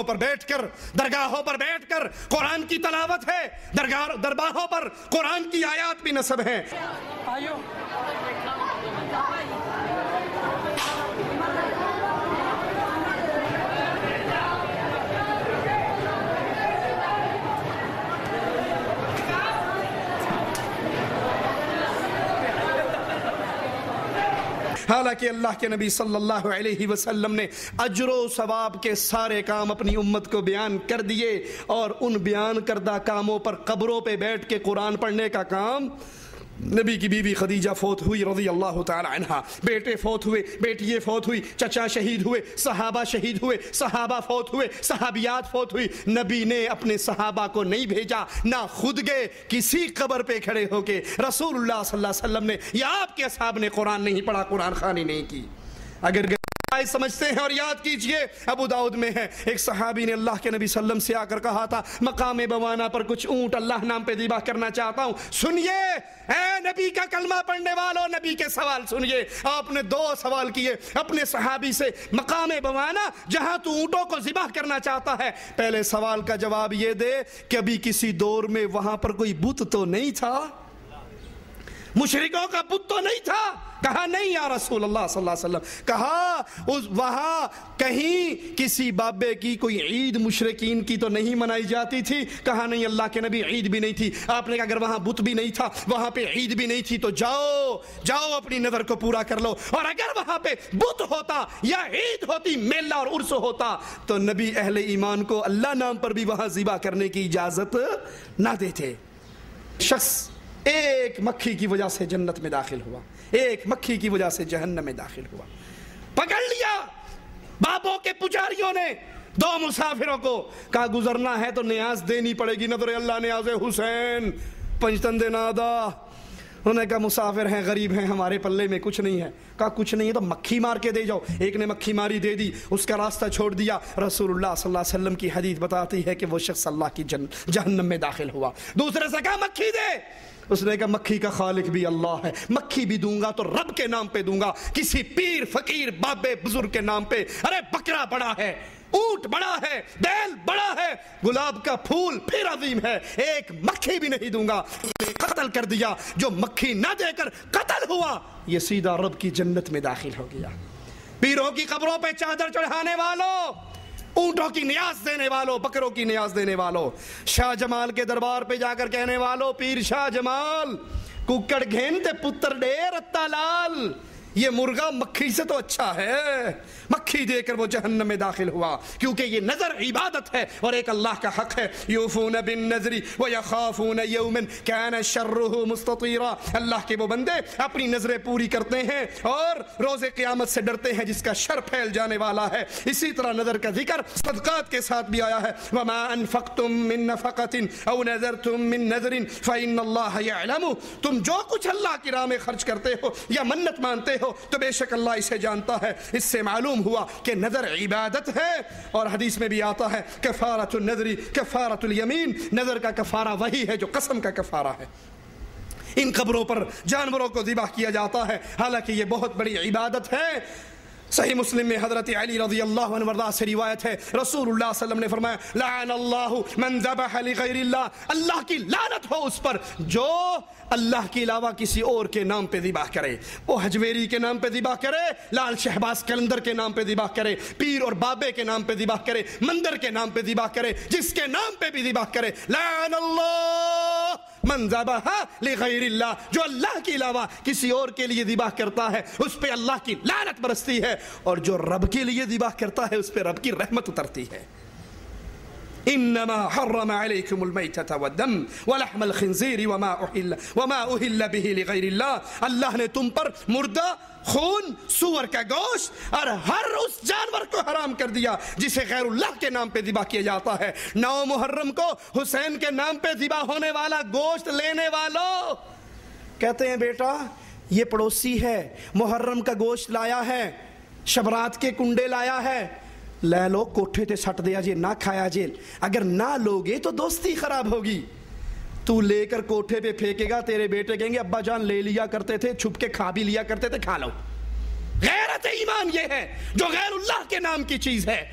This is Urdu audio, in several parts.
پر بیٹھ کر درگاہوں پر بیٹھ کر قرآن کی تلاوت ہے، درباہوں پر قرآن کی آیات بھی نصب ہیں۔ حالانکہ اللہ کے نبی صلی اللہ علیہ وسلم نے اجر و ثواب کے سارے کام اپنی امت کو بیان کر دیے، اور ان بیان کردہ کاموں پر قبروں پہ بیٹھ کے قرآن پڑھنے کا کام، نبی کی بیوی خدیجہ فوت ہوئی رضی اللہ تعالی عنہا، بیٹے فوت ہوئے، بیٹیے فوت ہوئی، چچا شہید ہوئے، صحابہ شہید ہوئے، صحابہ فوت ہوئے، صحابیات فوت ہوئی، نبی نے اپنے صحابہ کو نہیں بھیجا، نہ خود گئے، کسی قبر پہ کھڑے ہو کے رسول اللہ صلی اللہ علیہ وسلم نے یا آپ کے اصحاب نے قرآن نہیں پڑھا، قرآن خوانی نہیں کی۔ اگر سمجھتے ہیں اور یاد کیجئے، ابو داؤد میں ہے، ایک صحابی نے اللہ کے نبی صلی اللہ علیہ وسلم سے آ کر کہا تھا، مقام بوانا پر کچھ اونٹ اللہ نام پہ ذبح کرنا چاہتا ہوں، سنیے اے نبی کا کلمہ پڑھنے والوں، نبی کے سوال سنیے۔ آپ نے 2 سوال کیے اپنے صحابی سے، مقام بوانا جہاں تو اونٹوں کو ذبح کرنا چاہتا ہے، پہلے سوال کا جواب یہ دے، کبھی کسی دور میں وہاں پر کوئی بت تو نہیں تھا؟ مشرکوں کا بت تو نہیں تھا؟ کہا نہیں یا رسول اللہ صلی اللہ علیہ وسلم۔ کہا وہاں کہیں کسی بابے کی کوئی عید مشرکین کی تو نہیں منائی جاتی تھی؟ کہا نہیں اللہ کے نبی، عید بھی نہیں تھی۔ آپ نے کہا اگر وہاں بت بھی نہیں تھا، وہاں پہ عید بھی نہیں تھی، تو جاؤ اپنی نظر کو پورا کر لو، اور اگر وہاں پہ بت ہوتا یا عید ہوتی، میلہ اور عرس ہوتا، تو نبی اہل ایمان کو اللہ نام پر بھی وہاں ذبح کرنے کی اجازت نہ دیتے۔ شخص ایک مکھی کی وجہ سے جنت میں داخل ہوا، ایک مکھی کی وجہ سے جہنم میں داخل ہوا، پکڑ لیا بابوں کے پجاریوں نے 2 مسافروں کو، کہا گزرنا ہے تو نیاز دینی پڑے گی، نظر اللہ نیاز حسین پنجتن نادا۔ انہوں نے کہا مسافر ہیں، غریب ہیں، ہمارے پلے میں کچھ نہیں ہے۔ کہا کچھ نہیں ہے تو مکھی مار کے دے جاؤ۔ ایک نے مکھی ماری، دے دی، اس کا راستہ چھوڑ دیا۔ رسول اللہ صلی اللہ علیہ وسلم کی حدیث بتاتی ہے کہ وہ شخص اللہ کی جہنم میں داخل ہوا۔ دوسرے سے کہا مکھی دے، اس نے کہا مکھی کا خالق بھی اللہ ہے، مکھی بھی دوں گا تو رب کے نام پہ دوں گا، کسی پیر فقیر بابے بزرگ کے نام پہ۔ ارے بکرا بڑا ہے، اونٹ بڑا ہے، بیل بڑا ہے، گلاب کا پھول پھر عظیم ہے، ایک مکھی بھی نہیں دوں گا۔ قتل کر دیا، جو مکھی نہ دے کر قتل ہوا، یہ سیدھا رب کی جنت میں داخل ہو گیا۔ پیروں کی قبروں پہ چادر چڑھانے والوں، اونٹوں کی نیاز دینے والوں، بکروں کی نیاز دینے والوں، شاہ جمال کے دربار پہ جا کر کہنے والوں، پیر شاہ جمال ککڑ گھینتے پتر ڈیر اتا لال، یہ مرغا مکھی سے تو اچھا ہے۔ مکھی دے کر وہ جہنم میں داخل ہوا، کیونکہ یہ نظر عبادت ہے اور ایک اللہ کا حق ہے۔ یوفون بالنذر ویخافون یوما کان شرہ مستطیرا، اللہ کے وہ بندے اپنی نظریں پوری کرتے ہیں اور روز قیامت سے ڈرتے ہیں جس کا شر پھیل جانے والا ہے۔ اسی طرح نظر کا ذکر صدقات کے ساتھ بھی آیا ہے، وما انفقتم من نفقۃ او نذرتم من نذر فإن اللہ یعلم، تم جو کچھ اللہ کی راہ میں خرچ کرتے ہو یا منت مانتے ہو تو بے شک اللہ اسے جانتا ہے۔ اس سے معلوم ہوا کہ نظر عبادت ہے، اور حدیث میں بھی آتا ہے کفارۃ النذر کفارۃ الیمین، نظر کا کفارہ وہی ہے جو قسم کا کفارہ ہے۔ ان قبروں پر جانوروں کو ذبح کیا جاتا ہے، حالانکہ یہ بہت بڑی عبادت ہے۔ صحیح مسلم میں حضرت علی رضی اللہ عنہ وارضاہ سے روایت ہے، رسول اللہ صلی اللہ علیہ وسلم نے فرمایا لعن اللہ من ذبح لغیر اللہ، اللہ کی لعنت ہو اس پر جو اللہ کے علاوہ کسی اور کے نام پہ ذبح کرے، وہ حجویری کے نام پہ ذبح کرے، لال شہباز کلندر کے نام پہ ذبح کرے، پیر اور بابے کے نام پہ ذبح کرے، مندر کے نام پہ ذبح کرے، جس کے نام پہ بھی ذبح کرے، لعن اللہ من ذبح لغیر اللہ، جو اللہ کے علاوہ کسی اور کے لیے ذبح کرتا ہے اس پہ اللہ کی لعنت برستی ہے، اور جو رب کے لیے ذبح کرتا ہے اس پہ رب کی رحمت اترتی ہے۔ انما حرم عليكم الميتة والدم ولحم الخنزير وما اهل به لغير الله، اللہ نے تم پر مردہ، خون، سور کا گوشت اور ہر اس جانور کو حرام کر دیا جسے غیر اللہ کے نام پہ ذبح کیا جاتا ہے۔ 9 محرم کو حسین کے نام پہ ذبح ہونے والا گوشت لینے والوں کہتے ہیں بیٹا یہ پڑوسی ہے، محرم کا گوشت لایا ہے، شبرات کے کنڈے لایا ہے، لے لو کوٹھے تے سٹ دیا جے، نہ کھایا جے، اگر نہ لوگے تو دوستی خراب ہوگی۔ تو لے کر کوٹھے پہ پھینکے گا، تیرے بیٹے کہیں گے ابا جان لے لیا کرتے تھے، چھپ کے کھا بھی لیا کرتے تھے، کھا لو۔ غیرت ایمان یہ ہے جو غیر اللہ کے نام کی چیز ہے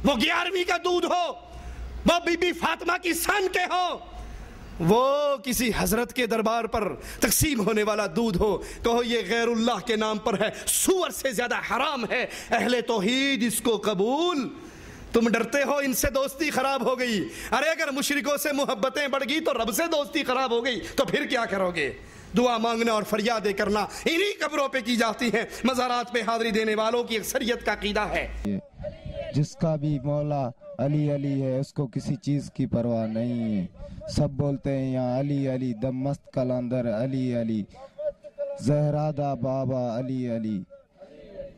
وہ 11ویں کا دودھ ہو، وہ بی بی فاطمہ کی سن کے ہو، وہ کسی حضرت کے دربار پر تقسیم ہونے والا دودھ ہو، کہو یہ غیر اللہ کے نام پر ہے، سور سے زیادہ حرام ہے، اہل توحید اس کو قبول۔ تم ڈرتے ہو ان سے دوستی خراب ہو گئی، ارے اگر مشرکوں سے محبتیں بڑھ گئی تو رب سے دوستی خراب ہو گئی تو پھر کیا کرو گے؟ دعا مانگنا اور فریادیں کرنا انہی قبروں پہ کی جاتی ہیں، مزارات پہ حاضری دینے والوں کی اکثریت کا عقیدہ ہے۔ جس کا بھی مولا علی علی ہے اس کو کسی چیز کی پرواہ نہیں ہے، سب بولتے ہیں یہاں علی علی، دم مست کلندر علی علی، زہرادہ بابا علی علی۔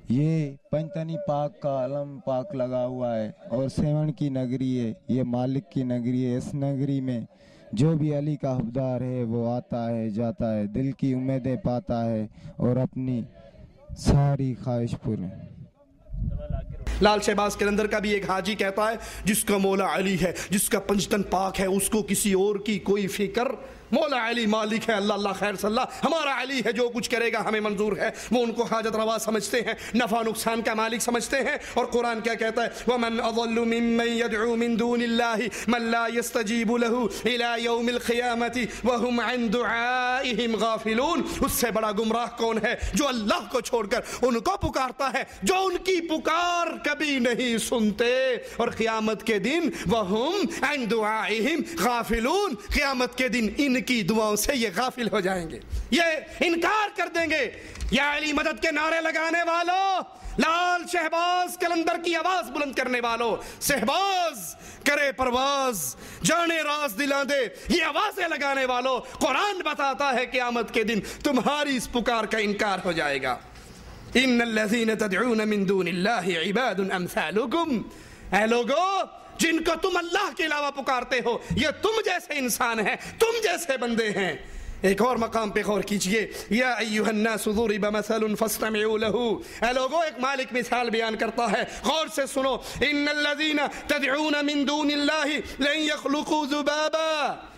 یہ پنجتنی پاک کا علم پاک لگا ہوا ہے اور سیون کی نگری ہے، یہ مالک کی نگری ہے۔ اس نگری میں جو بھی علی کا حبدار ہے وہ آتا ہے جاتا ہے، دل کی امیدیں پاتا ہے اور اپنی ساری خواہش پورے۔ لال شہباز قلندر کا بھی ایک حاجی کہتا ہے جس کا مولا علی ہے، جس کا پنجتن پاک ہے، اس کو کسی اور کی کوئی فکر، مولا علی مالک ہے، اللہ اللہ خیر صلی اللہ، ہمارا علی ہے، جو کچھ کرے گا ہمیں منظور ہے۔ وہ ان کو حاجت روا سمجھتے ہیں، نفع نقصان کا مالک سمجھتے ہیں، اور قرآن کیا کہتا ہے؟ وَمَنْ أَضَلُّ مِمَّنْ يَدْعُو مِن دُونِ اللَّهِ مَنْ لَا يَسْتَجِيبُ لَهُ إِلَى يَوْمِ الْقِيَامَةِ وَهُمْ عَنْ دُعَائِهِمْ غَافِلُونَ۔ اس سے بڑا گمراہ کون ہے؟ جو اللہ کو چھوڑ کر ان کو پکارتا ہے، جو ان کی پکار کبھی نہیں سنتے، اور قیامت کے دن وَهُمْ عَنْ دُعَائِهِمْ غَافِلُونَ، قیامت کے دن ان کی دعاؤں سے یہ غافل ہو جائیں گے، یہ انکار کر دیں گے۔ یا علی مدد کے نعرے لگانے والوں، لال شہباز قلندر کی آواز بلند کرنے والوں، شہباز کرے پرواز جانے راز دلا دے، یہ آوازیں لگانے والوں، قرآن بتاتا ہے قیامت کے دن تمہاری اس پکار کا انکار ہو جائے گا۔ ان الذین تدعون من دون اللہ عباد امثالکم، اے لوگو جن کو تم اللہ کے علاوہ پکارتے ہو یہ تم جیسے انسان ہیں، تم جیسے بندے ہیں۔ ایک اور مقام پہ غور کیجئے، یا ایھا الناس ضرب مثل فاستمعوا له، اے لوگو ایک مالک مثال بیان کرتا ہے، غور سے سنو۔ ان الذین تدعون من دون اللہ لن يخلقوا ذبابا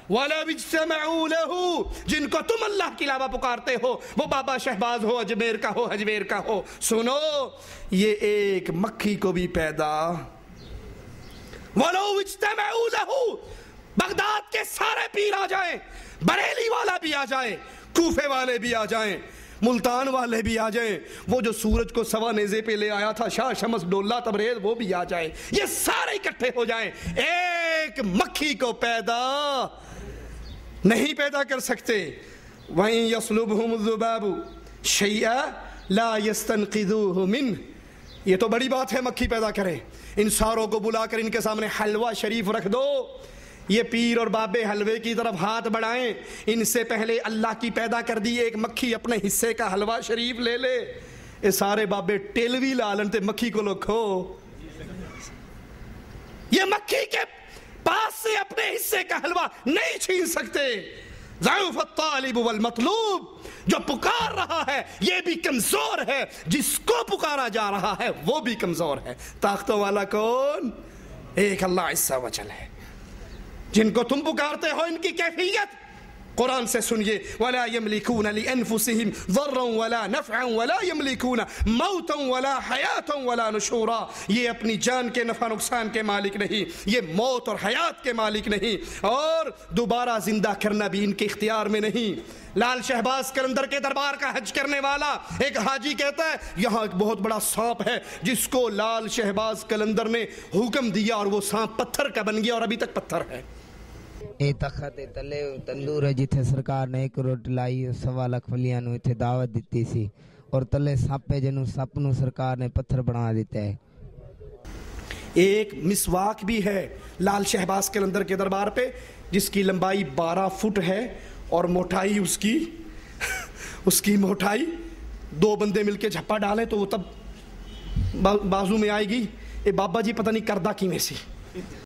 وَلَوِ اجْتَمَعُوا لَهُ، جن کو تم اللہ کے علاوہ پکارتے ہو، وہ بابا شہباز ہو، اجمیر کا ہو، اجمیر کا ہو، سنو یہ ایک مکھی کو بھی پیدا وَلَوِ اجْتَمَعُوا لَهُ، بغداد کے سارے پیر آ جائیں، بریلی والا بھی آ جائے، کوفے والے بھی آ جائیں، ملتان والے بھی آ جائیں، وہ جو سورج کو سوا نیزے پہ لے آیا تھا شاہ شمس ڈولہ تبریز، وہ بھی آ جائے، یہ سارے اکٹھے ہو جائیں، ایک مکھی کو پیدا نہیں پیدا کر سکتے۔ وَإِن يَسْلُبْهُمُ الذُّبَابُ شَيْئًا لَا يَسْتَنْقِذُوهُ مِنْهُ، یہ تو بڑی بات ہے مکھی پیدا کرے، ان ساروں کو بلا کر ان کے سامنے حلوہ شریف رکھ دو، یہ پیر اور بابے حلوے کی طرف ہاتھ بڑھائیں، ان سے پہلے اللہ کی پیدا کر دی ایک مکھی اپنے حصے کا حلوہ شریف لے لے، یہ سارے بابے ٹیلوی لالن تے مکھی کو لو کھو، یہ مکھی کے پاس سے اپنے حصے کا حلوہ نہیں چھین سکتے۔ ضعف الطالب والمطلوب، جو پکار رہا ہے یہ بھی کمزور ہے، جس کو پکارا جا رہا ہے وہ بھی کمزور ہے۔ طاقتوں والا کون؟ ایک اللہ عز و جل ہے۔ جن کو تم پکارتے ہو ان کی کیفیت قرآن سے سنیے، وَلَا يَمْلِكُونَ لِأَنفُسِهِمْ ضَرًّا وَلَا نَفْعًا وَلَا يَمْلِكُونَ مَوْتًا وَلَا حَيَاةً وَلَا نُشُورًا، یہ اپنی جان کے نفع نقصان کے مالک نہیں، یہ موت اور حیات کے مالک نہیں، اور دوبارہ زندہ کرنا بھی ان کے اختیار میں نہیں۔ لال شہباز قلندر کے دربار کا حج کرنے والا ایک حاجی کہتا ہے یہاں ایک بہت بڑا سانپ ہے جس کو لال شہباز قلندر نے حکم دیا اور وہ سانپ پتھر کا بن گیا اور ابھی تک پتھر ہے۔ اے تخت تلے تندور ہے جتھے سرکار نے ایک روٹ لائی 1.25 لاکھ ولیاں نو اتھے دعوت دیتی سی، اور تلے سپ ہے جنوں سپ نو سرکار نے پتھر بنا دیتا ہے۔ ایک مسواک بھی ہے لال شہباز قلندر کے دربار پہ جس کی لمبائی 12 فٹ ہے اور موٹائی اس کی موٹائی 2 بندے مل کے جھپا ڈالیں تو وہ تب بازو میں آئے گی۔ اے بابا جی پتہ نہیں کردہ کی میں سی